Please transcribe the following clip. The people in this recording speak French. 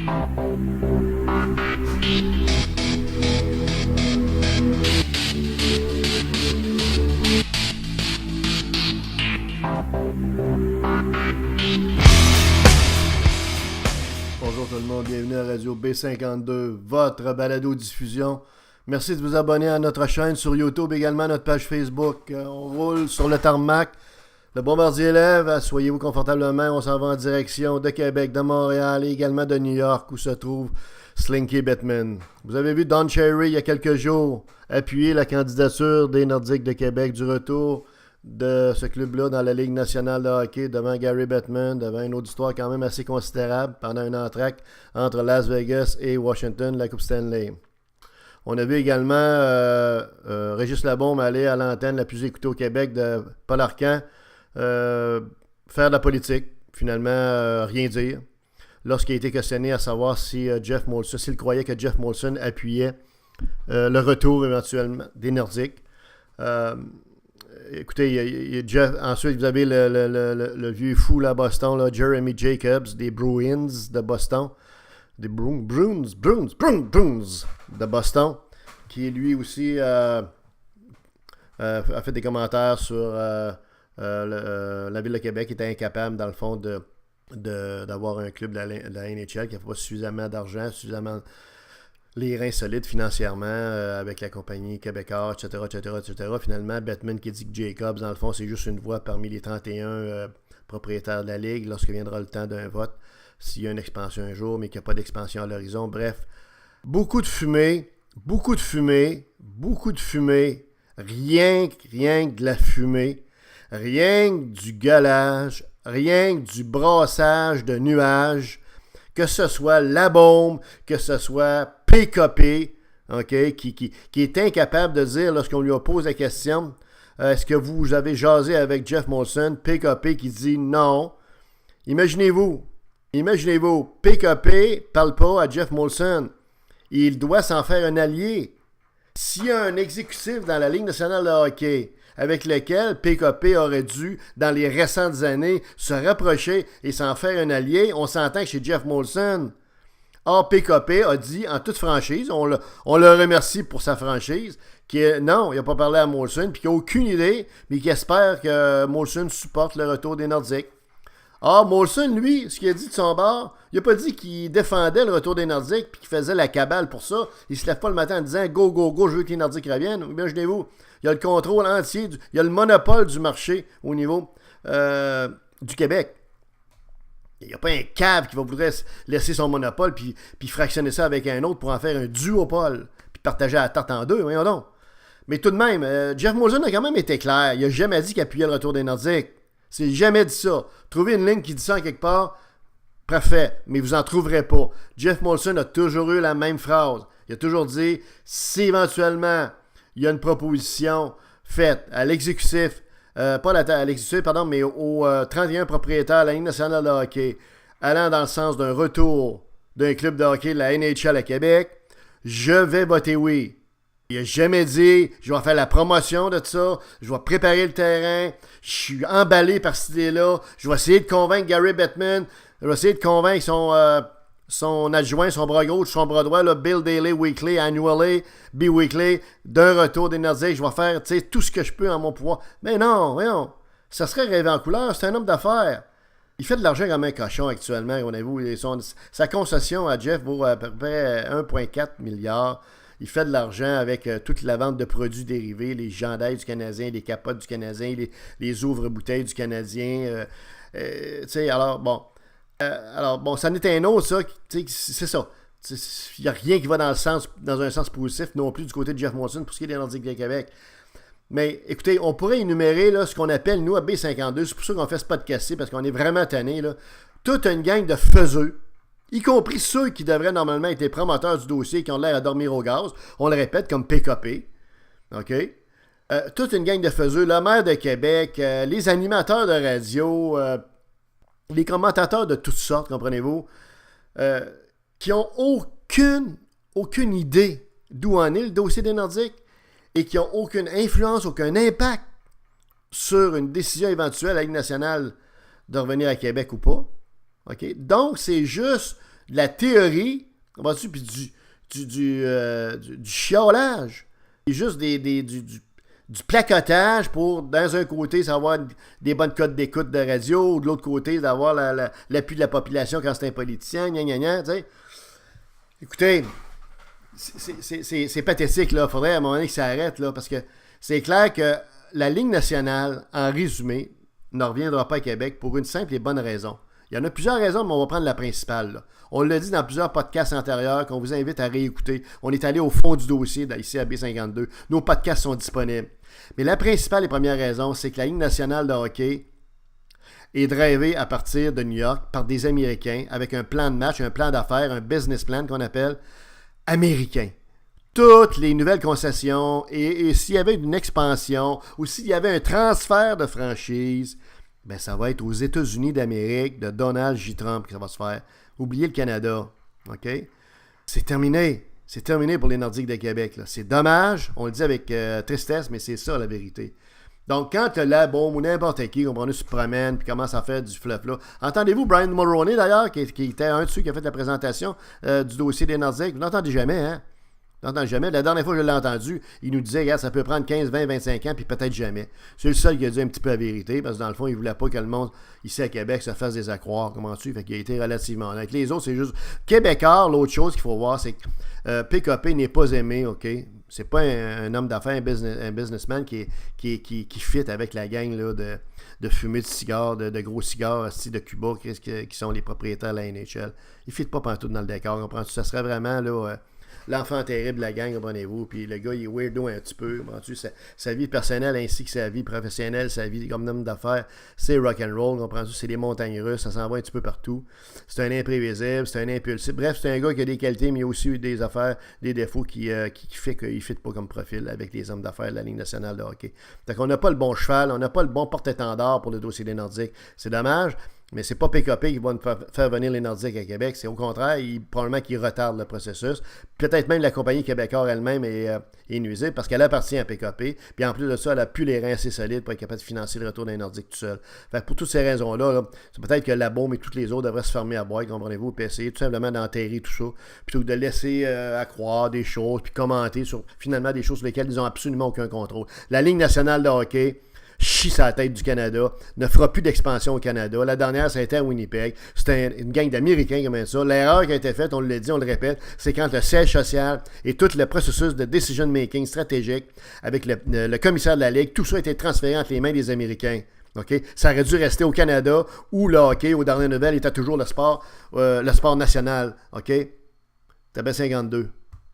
Bonjour tout le monde, bienvenue à Radio B52, votre balado-diffusion. Merci de vous abonner à notre chaîne sur YouTube, également à notre page Facebook. On roule sur le tarmac. Le bombardier lève, asseyez-vous confortablement. On s'en va en direction de Québec, de Montréal et également de New York où se trouve Slinky Bettman. Vous avez vu Don Cherry il y a quelques jours appuyer la candidature des Nordiques de Québec du retour de ce club-là dans la Ligue nationale de hockey devant Gary Bettman, devant une auditoire quand même assez considérable pendant un entraque entre Las Vegas et Washington, la Coupe Stanley. On a vu également Régis Labaume aller à l'antenne la plus écoutée au Québec de Paul Arcand faire de la politique, finalement rien dire, lorsqu'il a été questionné à savoir si Jeff Molson, s'il croyait que Jeff Molson appuyait le retour éventuellement des Nordiques. Écoutez, il y a Jeff, ensuite vous avez le vieux fou là, à Boston, là, Jeremy Jacobs, des Bruins de Boston, des Bruins de Boston, qui lui aussi a fait des commentaires sur la Ville de Québec, qui était incapable, dans le fond, d'avoir un club de la NHL qui n'a pas suffisamment d'argent, suffisamment les reins solides financièrement avec la compagnie québécoise, etc. Finalement, Bettman qui dit que Jacobs, dans le fond, c'est juste une voix parmi les 31 propriétaires de la Ligue lorsque viendra le temps d'un vote, s'il y a une expansion un jour, mais qu'il n'y a pas d'expansion à l'horizon. Bref, beaucoup de fumée, rien que de la fumée, rien que du gueulage, rien que du brassage de nuages, que ce soit Labaume, que ce soit PKP, okay, qui est incapable de dire lorsqu'on lui pose la question, est-ce que vous avez jasé avec Jeff Molson, PKP qui dit non. Imaginez-vous, PKP parle pas à Jeff Molson. Il doit s'en faire un allié. S'il y a un exécutif dans la Ligue nationale de hockey avec lequel PKP aurait dû, dans les récentes années, se rapprocher et s'en faire un allié, on s'entend que chez Jeff Molson. Or, PKP a dit, en toute franchise, on le remercie pour sa franchise, non, il n'a pas parlé à Molson, puis qu'il n'a aucune idée, mais qu'il espère que Molson supporte le retour des Nordiques. Or, Molson, lui, ce qu'il a dit de son bord, il n'a pas dit qu'il défendait le retour des Nordiques puis qu'il faisait la cabale pour ça. Il se lève pas le matin en disant « Go, go, go, je veux que les Nordiques reviennent ». Imaginez-vous, il y a le contrôle entier, il y a le monopole du marché au niveau du Québec. Il n'y a pas un cave qui va vouloir laisser son monopole puis fractionner ça avec un autre pour en faire un duopole puis partager la tarte en deux, voyons donc. Mais tout de même, Jeff Molson a quand même été clair. Il n'a jamais dit qu'il appuyait le retour des Nordiques. C'est jamais dit ça. Trouvez une ligne qui dit ça en quelque part, parfait, mais vous n'en trouverez pas. Jeff Molson a toujours eu la même phrase. Il a toujours dit, si éventuellement il y a une proposition faite à l'exécutif, à l'exécutif, mais aux 31 propriétaires de la Ligue nationale de hockey, allant dans le sens d'un retour d'un club de hockey de la NHL à Québec, je vais voter oui. Il n'a jamais dit, je vais faire la promotion de ça, je vais préparer le terrain, je suis emballé par cette idée-là, je vais essayer de convaincre Gary Bettman, je vais essayer de convaincre son adjoint, son bras gauche, son bras droit, là, Bill Daly Weekly, Annually, B-Weekly, d'un retour des Nordiques, je vais faire tout ce que je peux en mon pouvoir. Mais non, voyons, ça serait rêvé en couleur, c'est un homme d'affaires. Il fait de l'argent comme un cochon actuellement, on a vu, sa concession à Jeff vaut à peu près 1,4 milliard. Il fait de l'argent avec toute la vente de produits dérivés, les chandails du Canadien, les capotes du Canadien, les ouvre-bouteilles du Canadien. Alors bon, ça en est un autre, ça. C'est ça. Il n'y a rien qui va dans un sens positif non plus du côté de Jeff Molson pour ce qui est des Nordiques de Québec. Mais écoutez, on pourrait énumérer là, ce qu'on appelle, nous, à B52, c'est pour ça qu'on fait ce podcast, parce qu'on est vraiment tannés, là, toute une gang de faiseux, y compris ceux qui devraient normalement être les promoteurs du dossier qui ont l'air à dormir au gaz, on le répète, comme PKP, OK? Toute une gang de faiseux, le maire de Québec, les animateurs de radio, les commentateurs de toutes sortes, comprenez-vous, qui n'ont aucune idée d'où en est le dossier des Nordiques et qui n'ont aucune influence, aucun impact sur une décision éventuelle à la Ligue nationale de revenir à Québec ou pas. Okay? Donc, c'est juste de la théorie, comprends-tu, puis du chiolage. C'est juste du placotage pour, dans un côté, savoir des bonnes cotes d'écoute de radio, ou de l'autre côté, d'avoir l'appui de la population quand c'est un politicien, gna gna gna, tu sais. Écoutez, c'est pathétique, là. Faudrait à un moment donné que ça arrête, là, parce que c'est clair que la Ligue nationale, en résumé, ne reviendra pas à Québec pour une simple et bonne raison. Il y en a plusieurs raisons, mais on va prendre la principale, là. On l'a dit dans plusieurs podcasts antérieurs qu'on vous invite à réécouter. On est allé au fond du dossier ici à B52. Nos podcasts sont disponibles. Mais la principale et première raison, c'est que la Ligue nationale de hockey est drivée à partir de New York par des Américains avec un plan de match, un plan d'affaires, un business plan qu'on appelle américain. Toutes les nouvelles concessions et s'il y avait une expansion ou s'il y avait un transfert de franchise, ben ça va être aux États-Unis d'Amérique de Donald J. Trump que ça va se faire. Oubliez le Canada. OK? C'est terminé. C'est terminé pour les Nordiques de Québec. Là. C'est dommage. On le dit avec tristesse, mais c'est ça la vérité. Donc, quand la bombe ou n'importe qui, on se promène puis commence à faire du fluff là. Entendez-vous Brian Mulroney d'ailleurs, qui était un de ceux qui a fait la présentation du dossier des Nordiques? Vous n'entendez jamais, hein? Vous n'entendez jamais. La dernière fois que je l'ai entendu, il nous disait, regarde, ça peut prendre 15, 20, 25 ans, puis peut-être jamais. C'est le seul qui a dit un petit peu la vérité, parce que dans le fond, il ne voulait pas que le monde, ici à Québec, se fasse des accroires, comment tu, fait qu'il a été relativement honnête. Les autres, c'est juste Québécois. L'autre chose qu'il faut voir, c'est que PKP n'est pas aimé, OK? C'est pas un homme d'affaires, un businessman qui fit avec la gang là, de fumée de cigares, de gros cigares de Cuba, qui sont les propriétaires de la NHL. Il fit pas partout dans le décor, comprends-tu? Ça serait vraiment là... l'enfant terrible de la gang, comprenez-vous, puis le gars, il est weirdo un petit peu, comprends-tu? Sa vie personnelle ainsi que sa vie professionnelle, sa vie comme homme d'affaires, c'est rock'n'roll, comprends-tu? C'est des montagnes russes, ça s'en va un petit peu partout. C'est un imprévisible, c'est un impulsif. Bref, c'est un gars qui a des qualités, mais il a aussi eu des affaires, des défauts qui fait qu'il ne fit pas comme profil avec les hommes d'affaires de la Ligue nationale de hockey. Donc, on n'a pas le bon cheval, on n'a pas le bon porte-étendard pour le dossier des Nordiques. C'est dommage. Mais c'est pas PKP qui va nous faire venir les Nordiques à Québec. C'est au contraire, probablement qu'ils retardent le processus. Peut-être même la compagnie québécoise elle-même est nuisible parce qu'elle appartient à PKP. Puis en plus de ça, elle n'a plus les reins assez solides pour être capable de financer le retour des Nordiques tout seul. Fait que pour toutes ces raisons-là, là, c'est peut-être que la bombe et toutes les autres devraient se fermer à boîte, comprenez-vous, puis essayer tout simplement d'enterrer tout ça, plutôt que de laisser accroire des choses, puis commenter sur finalement des choses sur lesquelles ils n'ont absolument aucun contrôle. La Ligue nationale de hockey chie sa tête du Canada, ne fera plus d'expansion au Canada. La dernière, ça a été à Winnipeg. C'était une gang d'Américains comme ça. L'erreur qui a été faite, on le dit, on le répète, c'est quand le siège social et tout le processus de decision-making stratégique avec le commissaire de la Ligue, tout ça a été transféré entre les mains des Américains. Okay? Ça aurait dû rester au Canada où le hockey, aux dernières nouvelles, était toujours le sport national. OK? C'était bien 52.